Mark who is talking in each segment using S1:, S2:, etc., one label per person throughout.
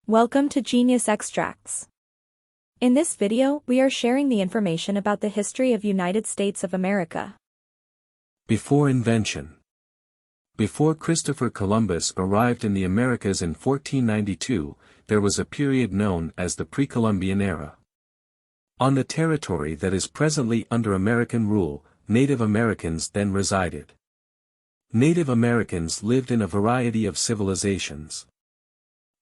S1: Welcome to Genius Extracts. In this video, we are sharing the information about the history of United States of America.
S2: Before invention. Before Christopher Columbus arrived in the Americas in 1492, there was a period known as the pre-Columbian era. On the territory that is presently under American rule, Native Americans then resided. Native Americans lived in a variety of civilizations.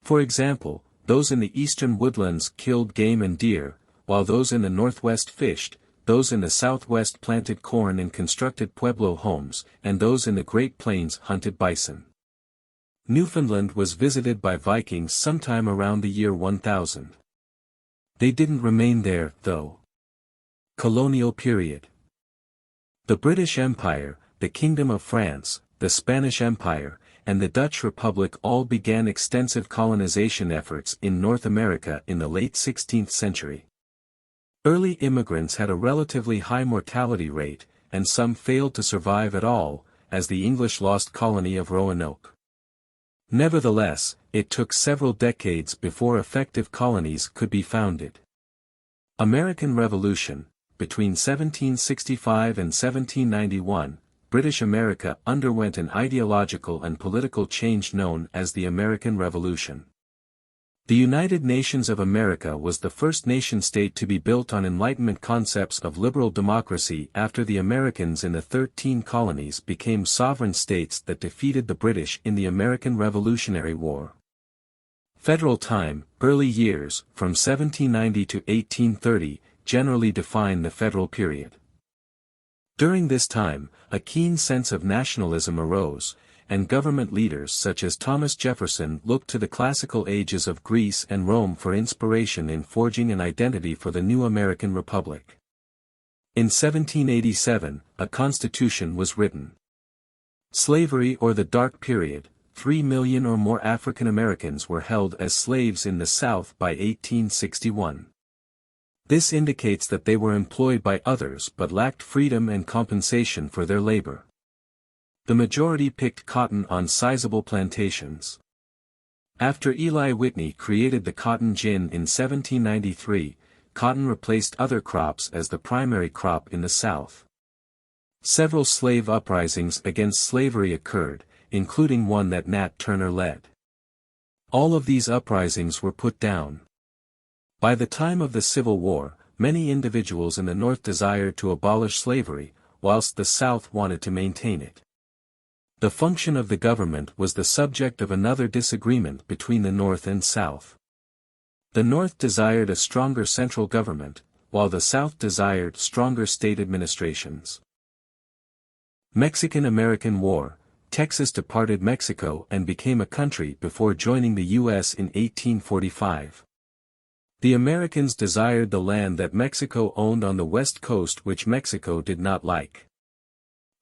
S2: For example, those in the eastern woodlands killed game and deer, while those in the northwest fished, those in the southwest planted corn and constructed pueblo homes, and those in the Great Plains hunted bison. Newfoundland was visited by Vikings sometime around the year 1000. They didn't remain there, though. Colonial period. The British Empire, the Kingdom of France, the Spanish Empire, and the Dutch Republic all began extensive colonization efforts in North America in the late 16th century. Early immigrants had a relatively high mortality rate, and some failed to survive at all, as the English lost colony of Roanoke. Nevertheless, it took several decades before effective colonies could be founded. American Revolution. Between 1765 and 1791, British America underwent an ideological and political change known as the American Revolution. The United Nations of America was the first nation-state to be built on Enlightenment concepts of liberal democracy after the Americans in the 13 colonies became sovereign states that defeated the British in the American Revolutionary War. Federal time, early years, from 1790 to 1830, generally define the federal period. During this time, a keen sense of nationalism arose, and government leaders such as Thomas Jefferson looked to the classical ages of Greece and Rome for inspiration in forging an identity for the new American Republic. In 1787, a constitution was written. Slavery or the Dark Period. 3 million or more African Americans were held as slaves in the South by 1861. This indicates that they were employed by others but lacked freedom and compensation for their labor. The majority picked cotton on sizable plantations. After Eli Whitney created the cotton gin in 1793, cotton replaced other crops as the primary crop in the South. Several slave uprisings against slavery occurred, including one that Nat Turner led. All of these uprisings were put down. By the time of the Civil War, many individuals in the North desired to abolish slavery, whilst the South wanted to maintain it. The function of the government was the subject of another disagreement between the North and South. The North desired a stronger central government, while the South desired stronger state administrations. Mexican-American War. Texas departed Mexico and became a country before joining the U.S. in 1845. The Americans desired the land that Mexico owned on the west coast, which Mexico did not like.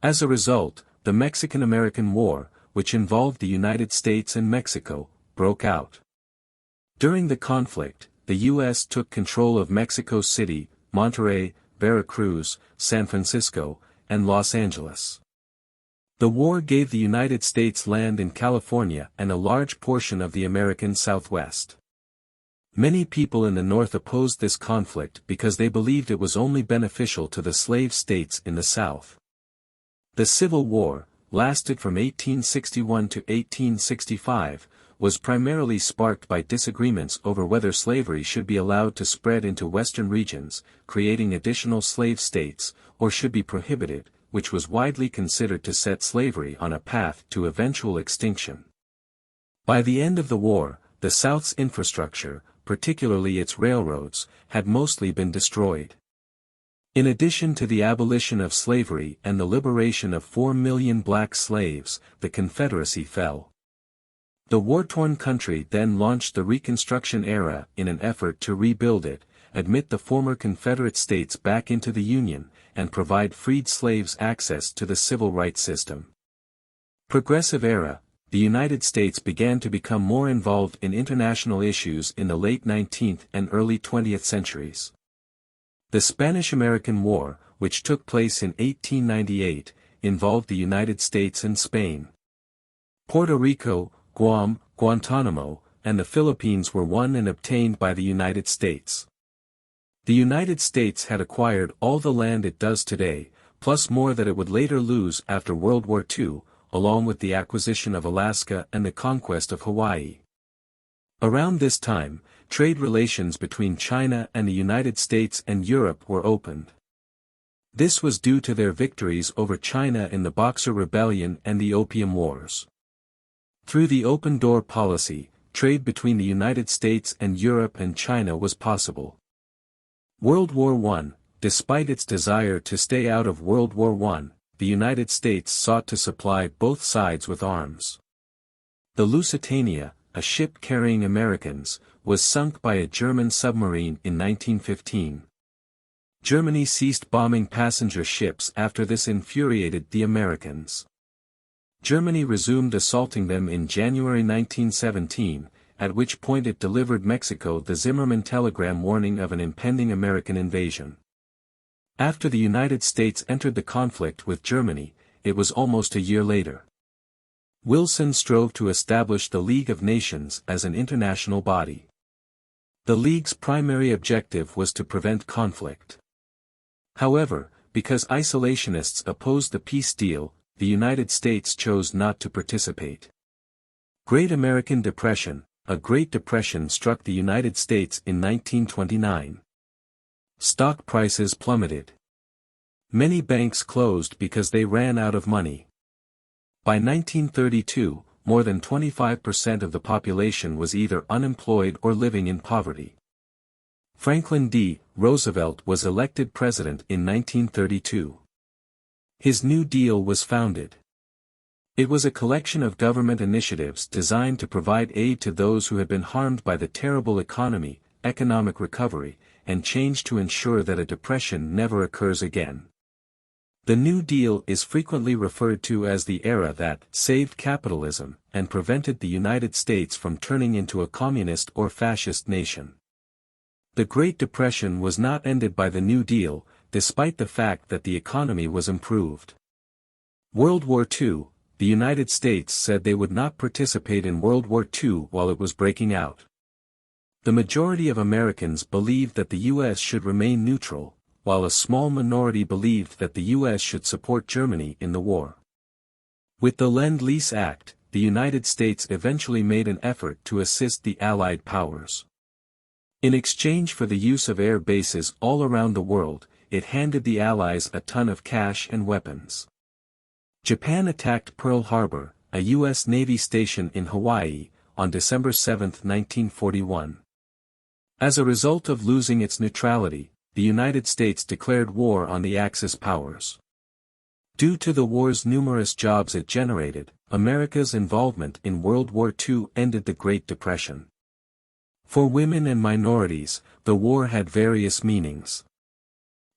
S2: As a result, the Mexican-American War, which involved the United States and Mexico, broke out. During the conflict, the U.S. took control of Mexico City, Monterrey, Veracruz, San Francisco, and Los Angeles. The war gave the United States land in California and a large portion of the American Southwest. Many people in the North opposed this conflict because they believed it was only beneficial to the slave states in the South. The Civil War, lasted from 1861 to 1865, was primarily sparked by disagreements over whether slavery should be allowed to spread into western regions, creating additional slave states, or should be prohibited, which was widely considered to set slavery on a path to eventual extinction. By the end of the war, the South's infrastructure, particularly its railroads, had mostly been destroyed. In addition to the abolition of slavery and the liberation of 4 million black slaves, the Confederacy fell. The war-torn country then launched the Reconstruction era in an effort to rebuild it, admit the former Confederate states back into the Union, and provide freed slaves access to the civil rights system. Progressive era. The United States began to become more involved in international issues in the late 19th and early 20th centuries. The Spanish-American War, which took place in 1898, involved the United States and Spain. Puerto Rico, Guam, Guantanamo, and the Philippines were won and obtained by the United States. The United States had acquired all the land it does today, plus more that it would later lose after World War II, along with the acquisition of Alaska and the conquest of Hawaii. Around this time, trade relations between China and the United States and Europe were opened. This was due to their victories over China in the Boxer Rebellion and the Opium Wars. Through the open door policy, trade between the United States and Europe and China was possible. World War I, despite its desire to stay out of World War I, the United States sought to supply both sides with arms. The Lusitania, a ship carrying Americans, was sunk by a German submarine in 1915. Germany ceased bombing passenger ships after this infuriated the Americans. Germany resumed assaulting them in January 1917, at which point it delivered Mexico the Zimmermann telegram warning of an impending American invasion. After the United States entered the conflict with Germany, it was almost a year later. Wilson strove to establish the League of Nations as an international body. The League's primary objective was to prevent conflict. However, because isolationists opposed the peace deal, the United States chose not to participate. Great American Depression. A Great Depression struck the United States in 1929. Stock prices plummeted. Many banks closed because they ran out of money. By 1932, more than 25% of the population was either unemployed or living in poverty. Franklin D. Roosevelt was elected president in 1932. His New Deal was founded. It was a collection of government initiatives designed to provide aid to those who had been harmed by the terrible economic recovery, and change to ensure that a depression never occurs again. The New Deal is frequently referred to as the era that saved capitalism and prevented the United States from turning into a communist or fascist nation. The Great Depression was not ended by the New Deal, despite the fact that the economy was improved. World War II. The United States said they would not participate in World War II while it was breaking out. The majority of Americans believed that the U.S. should remain neutral, while a small minority believed that the U.S. should support Germany in the war. With the Lend-Lease Act, the United States eventually made an effort to assist the Allied powers. In exchange for the use of air bases all around the world, it handed the Allies a ton of cash and weapons. Japan attacked Pearl Harbor, a U.S. Navy station in Hawaii, on December 7, 1941. As a result of losing its neutrality, the United States declared war on the Axis powers. Due to the war's numerous jobs it generated, America's involvement in World War II ended the Great Depression. For women and minorities, the war had various meanings.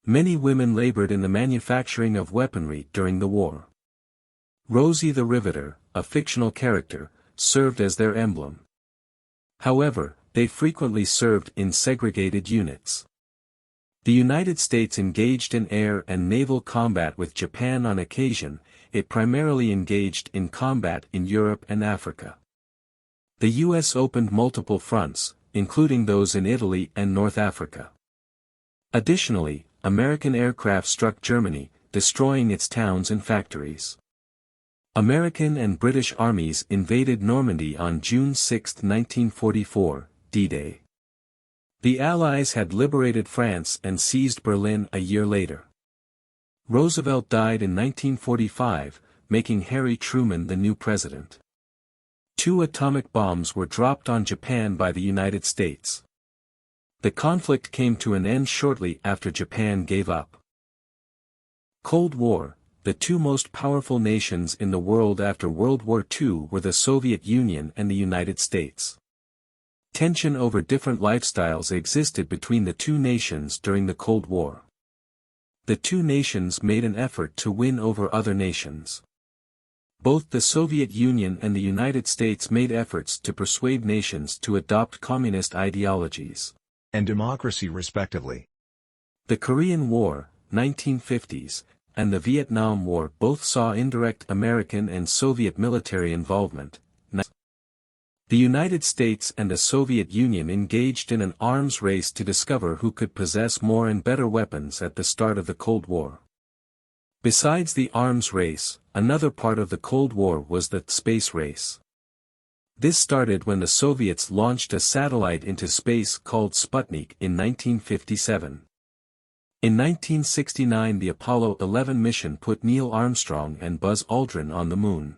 S2: Many women labored in the manufacturing of weaponry during the war. Rosie the Riveter, a fictional character, served as their emblem. However, they frequently served in segregated units. The United States engaged in air and naval combat with Japan on occasion. It primarily engaged in combat in Europe and Africa. The U.S. opened multiple fronts, including those in Italy and North Africa. Additionally, American aircraft struck Germany, destroying its towns and factories. American and British armies invaded Normandy on June 6, 1944, D-Day. The Allies had liberated France and seized Berlin a year later. Roosevelt died in 1945, making Harry Truman the new president. 2 atomic bombs were dropped on Japan by the United States. The conflict came to an end shortly after Japan gave up. Cold War. The 2 most powerful nations in the world after World War II were the Soviet Union and the United States. Tension over different lifestyles existed between the 2 nations during the Cold War. The 2 nations made an effort to win over other nations. Both the Soviet Union and the United States made efforts to persuade nations to adopt communist ideologies
S3: and democracy respectively.
S2: The Korean War, 1950s, and the Vietnam War both saw indirect American and Soviet military involvement. The United States and the Soviet Union engaged in an arms race to discover who could possess more and better weapons at the start of the Cold War. Besides the arms race, another part of the Cold War was the space race. This started when the Soviets launched a satellite into space called Sputnik in 1957. In 1969 the Apollo 11 mission put Neil Armstrong and Buzz Aldrin on the Moon.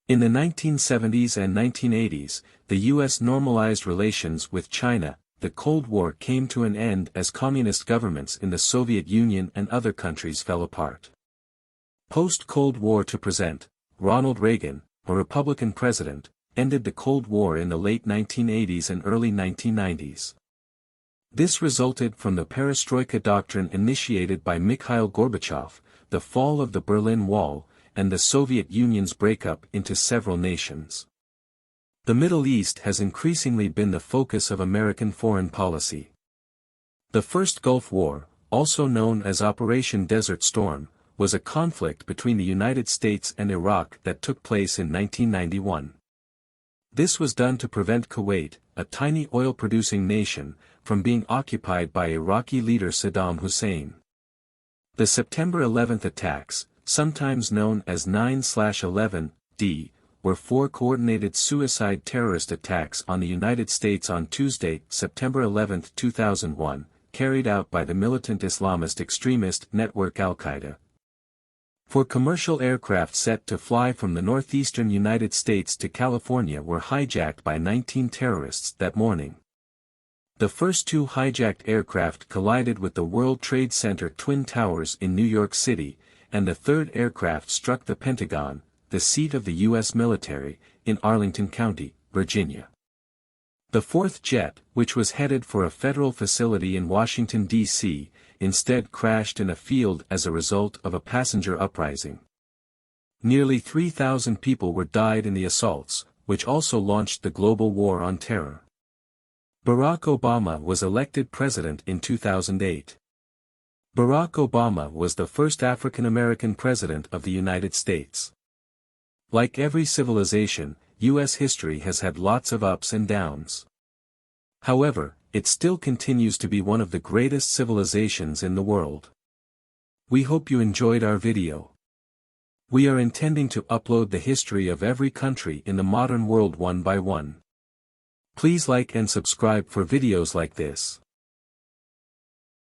S2: In the 1970s and 1980s, the U.S. normalized relations with China. The Cold War came to an end as communist governments in the Soviet Union and other countries fell apart. Post-Cold War to present, Ronald Reagan, a Republican president, ended the Cold War in the late 1980s and early 1990s. This resulted from the Perestroika doctrine initiated by Mikhail Gorbachev, the fall of the Berlin Wall, and the Soviet Union's breakup into several nations. The Middle East has increasingly been the focus of American foreign policy. The First Gulf War, also known as Operation Desert Storm, was a conflict between the United States and Iraq that took place in 1991. This was done to prevent Kuwait, a tiny oil-producing nation, from being occupied by Iraqi leader Saddam Hussein. The September 11th attacks, sometimes known as 9/11-D, were 4 coordinated suicide terrorist attacks on the United States on Tuesday, September 11, 2001, carried out by the militant Islamist extremist network Al-Qaeda. 4 commercial aircraft set to fly from the northeastern United States to California were hijacked by 19 terrorists that morning. The first 2 hijacked aircraft collided with the World Trade Center Twin Towers in New York City, and the 3rd aircraft struck the Pentagon, the seat of the U.S. military, in Arlington County, Virginia. The 4th jet, which was headed for a federal facility in Washington, D.C., instead crashed in a field as a result of a passenger uprising. Nearly 3,000 people died in the assaults, which also launched the global war on terror. Barack Obama was elected president in 2008. Barack Obama was the first African-American president of the United States. Like every civilization, U.S. history has had lots of ups and downs. However, it still continues to be one of the greatest civilizations in the world. We hope you enjoyed our video. We are intending to upload the history of every country in the modern world one by one. Please like and subscribe for videos like this.